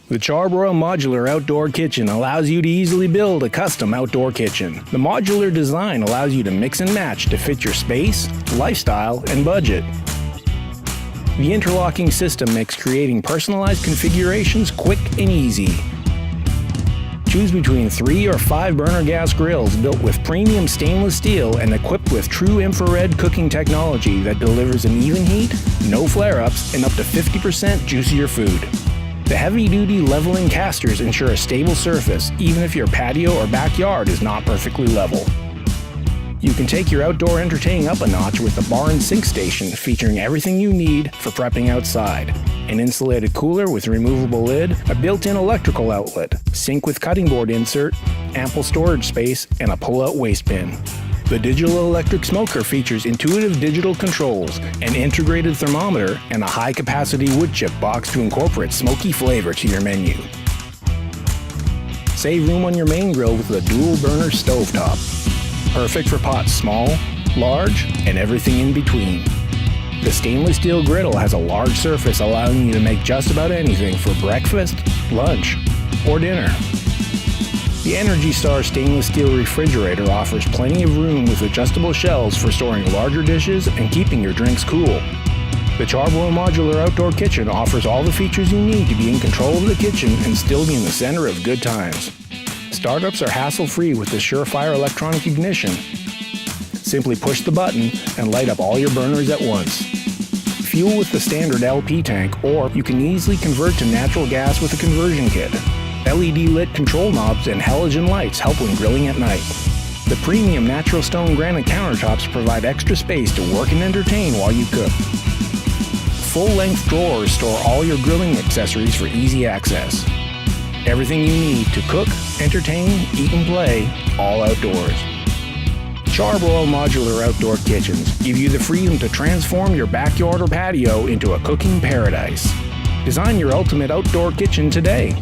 The Char-Broil Modular Outdoor Kitchen allows you to easily build a custom outdoor kitchen. The modular design allows you to mix and match to fit your space, lifestyle, and budget. The interlocking system makes creating personalized configurations quick and easy. Choose between 3 or 5 burner gas grills built with premium stainless steel and equipped with TRU-Infrared cooking technology that delivers an even heat, no flare-ups, and up to 50% juicier food. The heavy-duty leveling casters ensure a stable surface even if your patio or backyard is not perfectly level. You can take your outdoor entertaining up a notch with the bar and sink station featuring everything you need for prepping outside. An insulated cooler with removable lid, a built-in electrical outlet, sink with cutting board insert, ample storage space, and a pull-out waste bin. The digital electric smoker features intuitive digital controls, an integrated thermometer, and a high-capacity wood chip box to incorporate smoky flavor to your menu. Save room on your main grill with a dual-burner stovetop. Perfect for pots small, large, and everything in between. The stainless steel griddle has a large surface allowing you to make just about anything for breakfast, lunch, or dinner. The Energy Star stainless steel refrigerator offers plenty of room with adjustable shelves for storing larger dishes and keeping your drinks cool. The Char-Broil Modular Outdoor Kitchen offers all the features you need to be in control of the kitchen and still be in the center of good times. Startups are hassle-free with the SUREFIRE electronic ignition. Simply push the button and light up all your burners at once. Fuel with the standard LP tank, or you can easily convert to natural gas with a conversion kit. LED lit control knobs and halogen lights help when grilling at night. The premium natural stone granite countertops provide extra space to work and entertain while you cook. Full-length drawers store all your grilling accessories for easy access. Everything you need to cook, entertain, eat and play, all outdoors. Char-Broil Modular Outdoor Kitchens give you the freedom to transform your backyard or patio into a cooking paradise. Design your ultimate outdoor kitchen today.